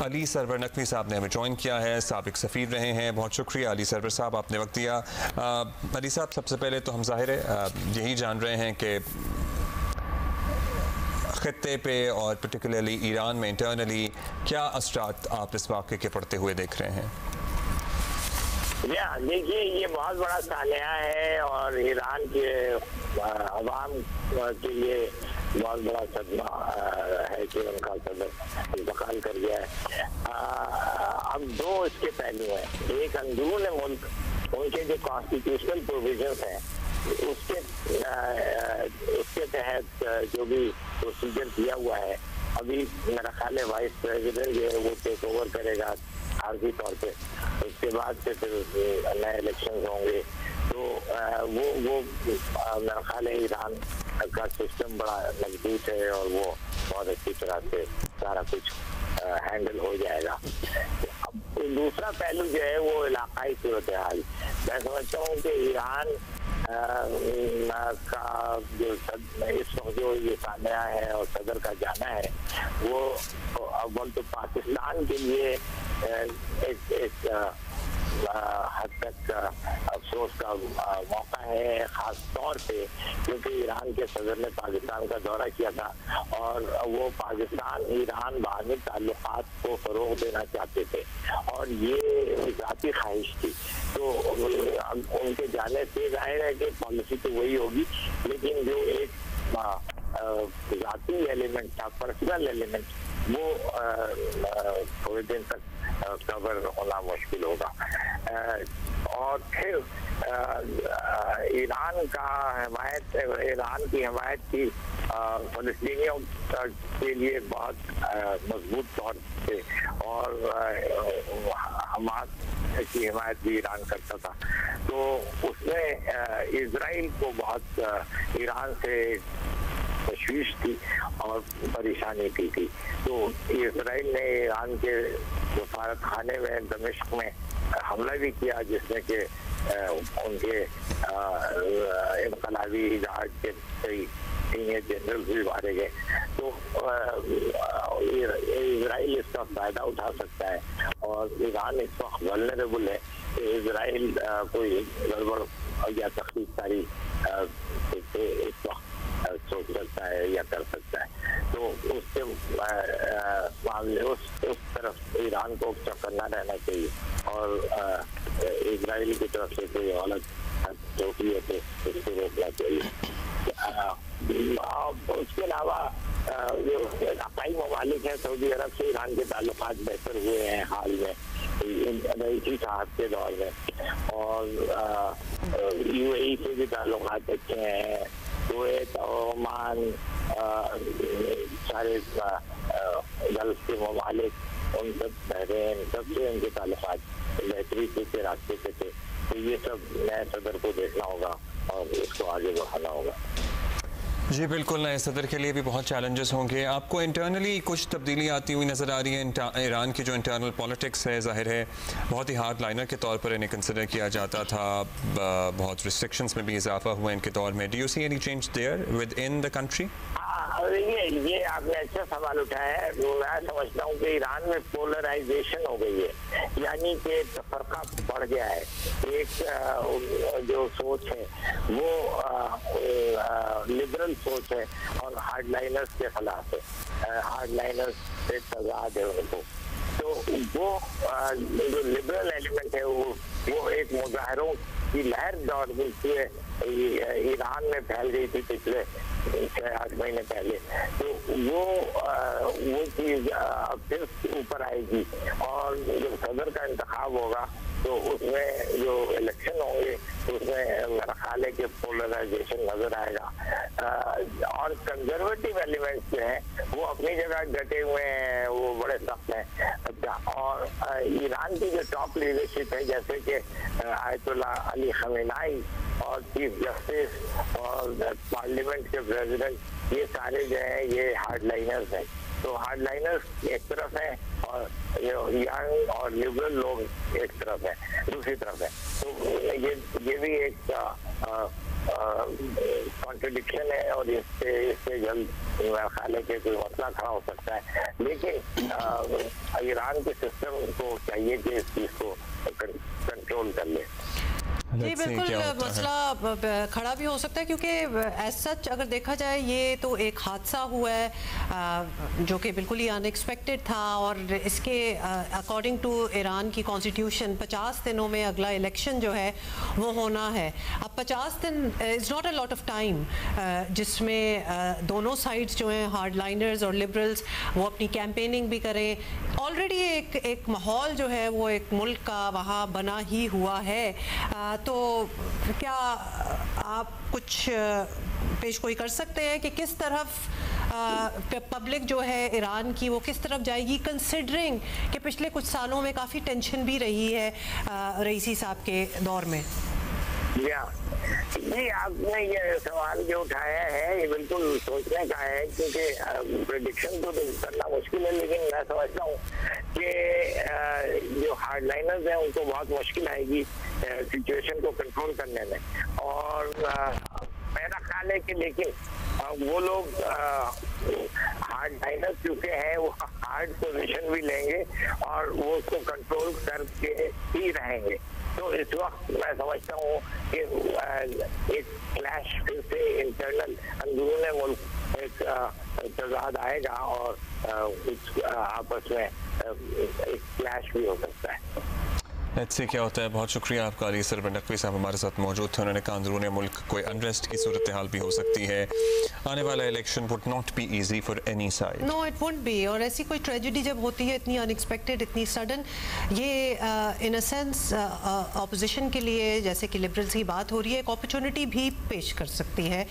Ali server Naqvi साहब ने हमें ज्वाइन किया है, साबिक सफ़ीर रहे हैं। बहुत शुक्रिया अली सरवर साहब, आपने वक्त दिया। अली साहब, सबसे पहले तो हम ज़ाहिर है यही जान रहे हैं कि ख़त्ते पे और पर्टिकुलरली ईरान में इंटरनली क्या असरात आप इस वाक़े के पड़ते हुए देख रहे हैं? देखिए, ये बहुत बड़ा सालिया है और ईरान के अवाम के लिए बहुत बड़ा सदमा है कि उनका सदर इंतकाल कर गया है। अब दो इसके पहलू हैं। एक, अंदरून मुल्क उनके जो कॉन्स्टिट्यूशनल प्रोविजंस हैं उसके तहत जो भी प्रोसीजर किया हुआ है, अभी मेरा ख्याल है वाइस प्रेसिडेंट जो है वो टेक ओवर करेगा आर्जी तौर पे। उसके बाद से फिर नए इलेक्शन होंगे। तो वो मेरा ख्याल है ईरान का सिस्टम बड़ा मजबूत है और वो बहुत अच्छी तरह से सारा कुछ हैंडल हो जाएगा। अब दूसरा पहलू जो है वो इलाकाई सूरत हाल। मैं समझता हूँ कि ईरान का जो इस वक्त जो ये सामया है और सदर का जाना है, वो अव्वल तो पाकिस्तान के लिए एक हद तक अफसोस का मौका है, खास तौर पे क्योंकि ईरान के सदर ने पाकिस्तान का दौरा किया था और वो पाकिस्तान ईरान बाहमी ताल्लुकात को फरोग देना चाहते थे और ये ज़ाती ख्वाहिश थी। तो उनके जाने से जाहिर है कि पॉलिसी तो वही होगी, लेकिन जो एक ज़ाती एलिमेंट था, पर्सनल एलिमेंट, वो थोड़े दिन तक कवर होना मुश्किल होगा। और फिर ईरान की हमायत की फलस्तीनियों के लिए बहुत मजबूत तौर पे और हमास की हिमायत भी ईरान करता था। तो उसमें इजराइल को बहुत ईरान से तशवीश थी और परेशानी थी। तो इजराइल ने ईरान के सफारत खाने में दमिश्क में हमला भी किया, जिसमें कि उनके इनकलाबी जहाज के कई सीनियर जनरल भी मारे गए। तो इजराइल इसका फायदा उठा सकता है और ईरान इस वक्त वल्नरेबल है। इजराइल कोई गड़बड़ या तख्लीकारी इस वक्त सोच सकता है या कर सकता है। तो उसके मामले उस तरफ ईरान को चौकन्ना रहना चाहिए और इजराइल की तरफ से कोई गलत चौकी है तो उसको रोकना चाहिए। उसके अलावा जो इलाकाई ममालिक है, सऊदी अरब से ईरान के ताल्लुकात बेहतर हुए हैं हाल में रईसी साहब के दौर में, और UAE से भी ताल्लुकात अच्छे हैं। कुवैत, ओमान, सारे गल्फ के ममालिक, उन सब बहरीन, सबसे उनके ताल्लुकात बेहतरी के रास्ते पे थे। तो ये सब नए सदर को देखना होगा और इसको आगे बढ़ाना होगा। जी बिल्कुल, नए सदर के लिए भी बहुत चैलेंजेस होंगे। आपको इंटरनली कुछ तब्दीली आती हुई नज़र आ रही है? ईरान की जो इंटरनल पॉलिटिक्स है, ज़ाहिर है बहुत ही हार्ड लाइनर के तौर पर इन्हें कंसिडर किया जाता था, बहुत रिस्ट्रिक्शंस में भी इजाफा हुआ इनके दौर में। Do you see any change their with in the country? ये आपने अच्छा सवाल उठाया है। मैं समझता हूँ कि ईरान में पोलराइजेशन हो गई है, यानी कि तफरका बढ़ गया है। एक जो सोच है वो लिबरल सोच है और हार्डलाइनर्स के खिलाफ है, हार्डलाइनर्स से तजाद है उनको। तो वो जो लिबरल एलिमेंट है वो एक मुजाहरों की लहर दौर में ईरान में फैल गई थी पिछले 6-8 महीने पहले। तो वो चीज अब फिर ऊपर आएगी और जो सदर का इंतखाब होगा तो उसमें जो इलेक्शन होंगे उसमें मेरा ख्याल है कि पोलराइजेशन नजर आएगा। और कंजर्वेटिव एलिमेंट्स जो हैं वो अपनी जगह डटे हुए हैं, वो बड़े सख्त हैं। अच्छा, और ईरान की जो टॉप लीडरशिप है, जैसे कि आयतुल्लाह अली खमेनाई और चीफ जस्टिस और पार्लियामेंट के प्रेसिडेंट, ये सारे जो हैं ये हार्डलाइनर्स हैं। तो हार्डलाइनर्स एक तरफ है और यंग और लिबरल लोग एक तरफ है, दूसरी तरफ है। तो ये भी एक कॉन्ट्रडिक्शन है और इससे जल्द मेरा ख्याल है कि कोई मसला खड़ा हो सकता है। लेकिन ईरान के सिस्टम को चाहिए कि इस चीज़ को कंट्रोल कर ले। जी बिल्कुल, मसला खड़ा भी हो सकता है क्योंकि एज सच अगर देखा जाए ये तो एक हादसा हुआ है जो कि बिल्कुल ही अनएक्सपेक्टेड था और इसके अकॉर्डिंग टू ईरान की कॉन्स्टिट्यूशन 50 दिनों में अगला इलेक्शन जो है वो होना है। अब 50 दिन is not a lot of time जिसमें दोनों साइड्स जो हैं हार्ड लाइनर्स और लिबरल्स वो अपनी कैंपेनिंग भी करें। ऑलरेडी एक माहौल जो है वो एक मुल्क का वहाँ बना ही हुआ है। तो क्या आप कुछ पेशगोई कर सकते हैं कि किस तरफ पब्लिक जो है ईरान की वो किस तरफ जाएगी, कंसिडरिंग कि पिछले कुछ सालों में काफ़ी टेंशन भी रही है रईसी साहब के दौर में? जी, आपने ये सवाल जो उठाया है ये बिल्कुल सोचने का है क्योंकि प्रेडिक्शन तो करना मुश्किल है, लेकिन मैं समझता हूँ कि जो हार्ड लाइनर्स हैं उनको बहुत मुश्किल आएगी सिचुएशन को कंट्रोल करने में। और मेरा ख्याल है कि लेकिन वो लोग हार्ड लाइनर्स चुके हैं वो हार्ड पोजीशन भी लेंगे और वो उसको कंट्रोल करके ही रहेंगे। तो इस वक्त मैं समझता हूँ कि एक क्लैश फिर से इंटरनल अंदरूनी मुल्क एक तजाद आएगा और आपस में एक क्लैश भी हो सकता है। लेट्स सी क्या होता है। बहुत शुक्रिया आपका अली सरवर नकवी साहब हमारे साथ मौजूद थे। उन्होंने कहा अंदरूनी मुल्क कोई अनरेस्ट की सूरत हाल भी हो सकती है। आने वाला election would not be easy for any side. No it wouldn't be. और ऐसी कोई ट्रेजेडी जब होती है इतनी अनएक्सपेक्टेड इतनी सडन, ये इन अ सेंस अपोजिशन के लिए जैसे कि लिबरल्स की बात हो रही है एक अपॉर्चुनिटी भी पेश कर सकती है।